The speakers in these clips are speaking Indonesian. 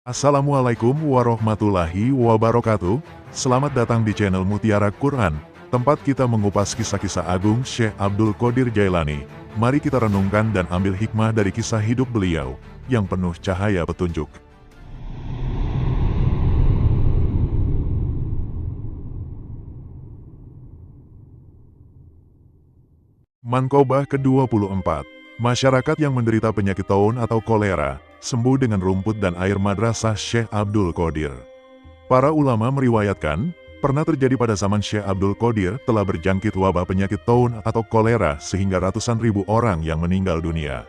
Assalamualaikum warahmatullahi wabarakatuh. Selamat datang di channel Mutiara Quran, tempat kita mengupas kisah-kisah agung Syekh Abdul Qadir Jailani. Mari kita renungkan dan ambil hikmah dari kisah hidup beliau, yang penuh cahaya petunjuk. Mankobah ke-24. Masyarakat yang menderita penyakit taun atau kolera, sembuh dengan rumput dan air madrasah Syekh Abdul Qadir. Para ulama meriwayatkan, pernah terjadi pada zaman Syekh Abdul Qadir telah berjangkit wabah penyakit taun atau kolera sehingga ratusan ribu orang yang meninggal dunia.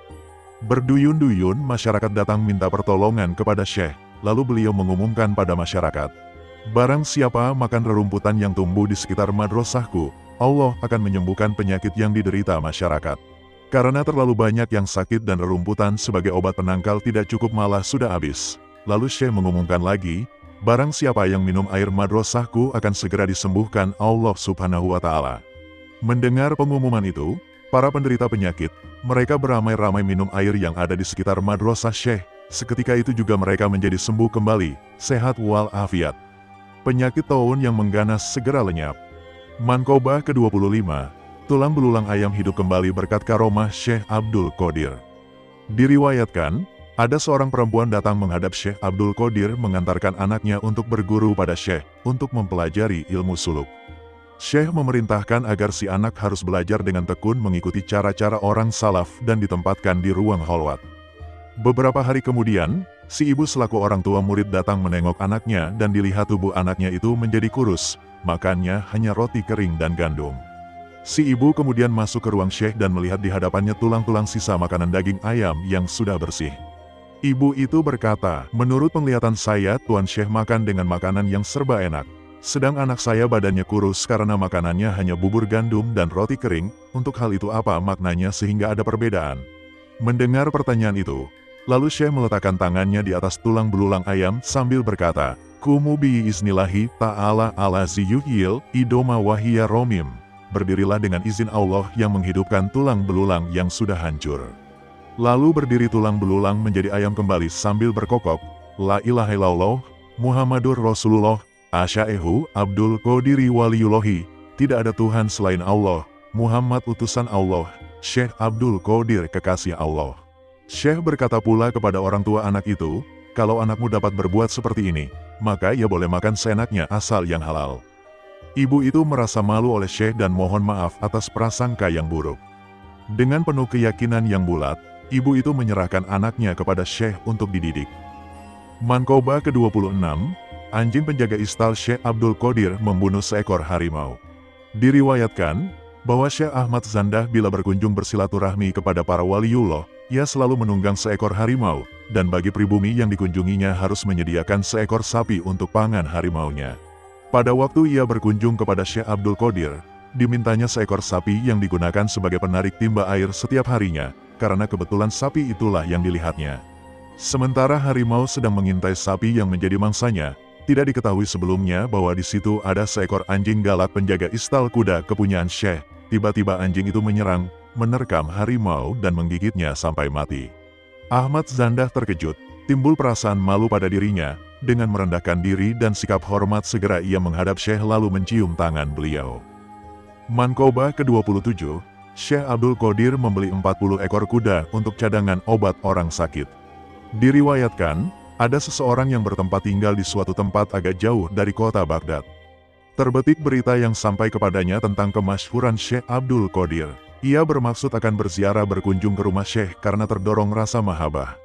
Berduyun-duyun masyarakat datang minta pertolongan kepada Syekh, lalu beliau mengumumkan pada masyarakat, "Barang siapa makan rerumputan yang tumbuh di sekitar madrasahku, Allah akan menyembuhkan penyakit yang diderita masyarakat. Karena terlalu banyak yang sakit dan rerumputan sebagai obat penangkal tidak cukup malah sudah habis." Lalu Syekh mengumumkan lagi, "Barang siapa yang minum air madrasahku akan segera disembuhkan Allah Subhanahu wa Ta'ala." Mendengar pengumuman itu, para penderita penyakit, mereka beramai-ramai minum air yang ada di sekitar madrasah Syekh. Seketika itu juga mereka menjadi sembuh kembali, sehat walafiat. Penyakit taun yang mengganas segera lenyap. Mankobah ke-25. Tulang belulang ayam hidup kembali berkat karomah Syekh Abdul Qadir. Diriwayatkan, ada seorang perempuan datang menghadap Syekh Abdul Qadir mengantarkan anaknya untuk berguru pada Syekh, untuk mempelajari ilmu suluk. Syekh memerintahkan agar si anak harus belajar dengan tekun mengikuti cara-cara orang salaf dan ditempatkan di ruang khalwat. Beberapa hari kemudian, si ibu selaku orang tua murid datang menengok anaknya dan dilihat tubuh anaknya itu menjadi kurus, makannya hanya roti kering dan gandum. Si ibu kemudian masuk ke ruang Syekh dan melihat di hadapannya tulang-tulang sisa makanan daging ayam yang sudah bersih. Ibu itu berkata, "Menurut penglihatan saya, Tuan Syekh makan dengan makanan yang serba enak. Sedang anak saya badannya kurus karena makanannya hanya bubur gandum dan roti kering. Untuk hal itu apa maknanya sehingga ada perbedaan?" Mendengar pertanyaan itu, lalu Syekh meletakkan tangannya di atas tulang belulang ayam sambil berkata, "Kumu bi iznillahi ta'ala ala ziyuhil idoma wahiyya romim." Berdirilah dengan izin Allah yang menghidupkan tulang belulang yang sudah hancur. Lalu berdiri tulang belulang menjadi ayam kembali sambil berkokok, "La ilaha illallah, Muhammadur Rasulullah, Asy'ahu Abdul Qadiri waliyullahi." Tidak ada Tuhan selain Allah, Muhammad utusan Allah, Syekh Abdul Qadir kekasih Allah. Syekh berkata pula kepada orang tua anak itu, "Kalau anakmu dapat berbuat seperti ini, maka ia boleh makan seenaknya asal yang halal." Ibu itu merasa malu oleh Syekh dan mohon maaf atas prasangka yang buruk. Dengan penuh keyakinan yang bulat, ibu itu menyerahkan anaknya kepada Syekh untuk dididik. Mankobah ke-26. Anjing penjaga istal Syekh Abdul Qadir membunuh seekor harimau. Diriwayatkan, bahwa Syekh Ahmad Zandah bila berkunjung bersilaturahmi kepada para waliullah, ia selalu menunggang seekor harimau, dan bagi pribumi yang dikunjunginya harus menyediakan seekor sapi untuk pangan harimaunya. Pada waktu ia berkunjung kepada Syekh Abdul Qadir, dimintanya seekor sapi yang digunakan sebagai penarik timba air setiap harinya, karena kebetulan sapi itulah yang dilihatnya. Sementara harimau sedang mengintai sapi yang menjadi mangsanya, tidak diketahui sebelumnya bahwa di situ ada seekor anjing galak penjaga istal kuda kepunyaan Syekh. Tiba-tiba anjing itu menyerang, menerkam harimau dan menggigitnya sampai mati. Ahmad Zandah terkejut, timbul perasaan malu pada dirinya. Dengan merendahkan diri dan sikap hormat segera ia menghadap Syekh lalu mencium tangan beliau. Mankobah ke-27. Syekh Abdul Qadir membeli 40 ekor kuda untuk cadangan obat orang sakit. Diriwayatkan, ada seseorang yang bertempat tinggal di suatu tempat agak jauh dari kota Baghdad. Terbetik berita yang sampai kepadanya tentang kemasyhuran Syekh Abdul Qadir. Ia bermaksud akan berziarah berkunjung ke rumah Syekh karena terdorong rasa mahabbah.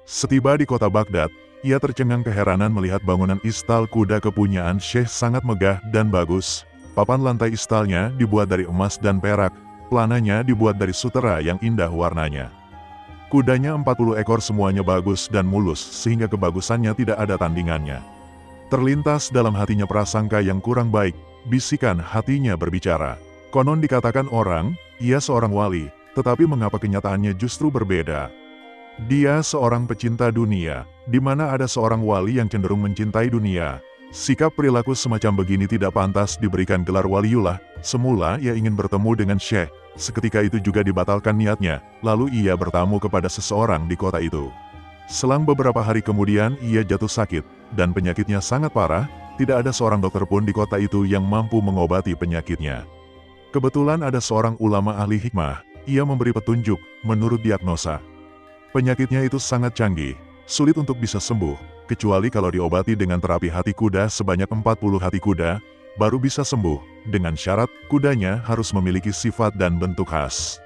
Setiba di kota Baghdad, ia tercengang keheranan melihat bangunan istal kuda kepunyaan Syekh sangat megah dan bagus. Papan lantai istalnya dibuat dari emas dan perak, pelananya dibuat dari sutera yang indah warnanya. Kudanya 40 ekor semuanya bagus dan mulus sehingga kebagusannya tidak ada tandingannya. Terlintas dalam hatinya prasangka yang kurang baik, bisikan hatinya berbicara. Konon dikatakan orang, ia seorang wali, tetapi mengapa kenyataannya justru berbeda? Dia seorang pecinta dunia, di mana ada seorang wali yang cenderung mencintai dunia. Sikap perilaku semacam begini tidak pantas diberikan gelar waliullah. Semula ia ingin bertemu dengan Syekh, seketika itu juga dibatalkan niatnya, lalu ia bertamu kepada seseorang di kota itu. Selang beberapa hari kemudian ia jatuh sakit, dan penyakitnya sangat parah, tidak ada seorang dokter pun di kota itu yang mampu mengobati penyakitnya. Kebetulan ada seorang ulama ahli hikmah, ia memberi petunjuk, menurut diagnosa. Penyakitnya itu sangat canggih, sulit untuk bisa sembuh, kecuali kalau diobati dengan terapi hati kuda sebanyak 40 hati kuda, baru bisa sembuh, dengan syarat kudanya harus memiliki sifat dan bentuk khas.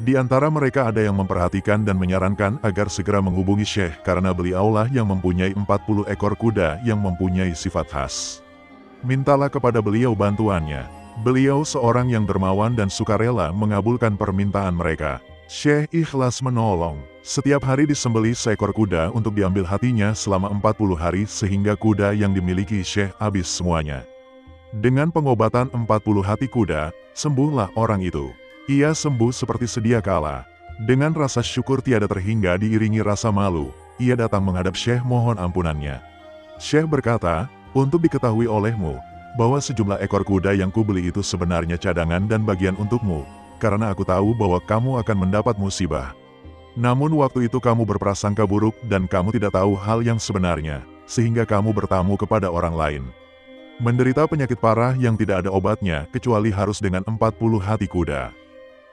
Di antara mereka ada yang memperhatikan dan menyarankan agar segera menghubungi Syekh karena beliaulah yang mempunyai 40 ekor kuda yang mempunyai sifat khas. Mintalah kepada beliau bantuannya. Beliau seorang yang dermawan dan sukarela mengabulkan permintaan mereka. Syekh ikhlas menolong. Setiap hari disembelih seekor kuda untuk diambil hatinya selama 40 hari sehingga kuda yang dimiliki Syekh habis semuanya. Dengan pengobatan 40 hati kuda, sembuhlah orang itu. Ia sembuh seperti sedia kala. Dengan rasa syukur tiada terhingga diiringi rasa malu, ia datang menghadap Syekh mohon ampunannya. Syekh berkata, untuk diketahui olehmu, bahwa sejumlah ekor kuda yang kubeli itu sebenarnya cadangan dan bagian untukmu, karena aku tahu bahwa kamu akan mendapat musibah. Namun waktu itu kamu berprasangka buruk dan kamu tidak tahu hal yang sebenarnya, sehingga kamu bertamu kepada orang lain. Menderita penyakit parah yang tidak ada obatnya kecuali harus dengan 40 hati kuda.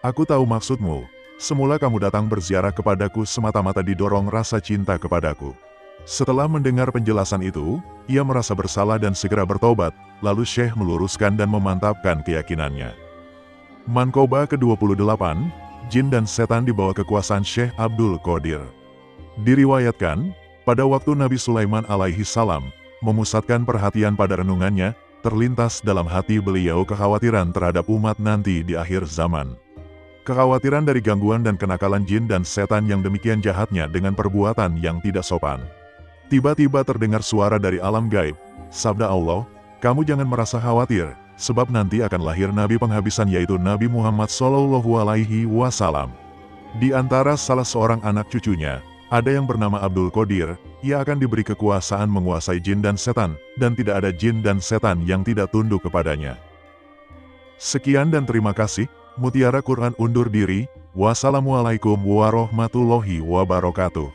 Aku tahu maksudmu, semula kamu datang berziarah kepadaku semata-mata didorong rasa cinta kepadaku. Setelah mendengar penjelasan itu, ia merasa bersalah dan segera bertobat, lalu Syekh meluruskan dan memantapkan keyakinannya. Manqobah ke-28, Jin dan Setan di bawah kekuasaan Syekh Abdul Qadir. Diriwayatkan, pada waktu Nabi Sulaiman alaihi salam memusatkan perhatian pada renungannya, terlintas dalam hati beliau kekhawatiran terhadap umat nanti di akhir zaman. Kekhawatiran dari gangguan dan kenakalan jin dan setan yang demikian jahatnya dengan perbuatan yang tidak sopan. Tiba-tiba terdengar suara dari alam gaib. Sabda Allah, kamu jangan merasa khawatir, sebab nanti akan lahir Nabi penghabisan yaitu Nabi Muhammad SAW. Di antara salah seorang anak cucunya, ada yang bernama Abdul Qadir, ia akan diberi kekuasaan menguasai jin dan setan, dan tidak ada jin dan setan yang tidak tunduk kepadanya. Sekian dan terima kasih. Mutiara Quran undur diri. Wassalamualaikum warahmatullahi wabarakatuh.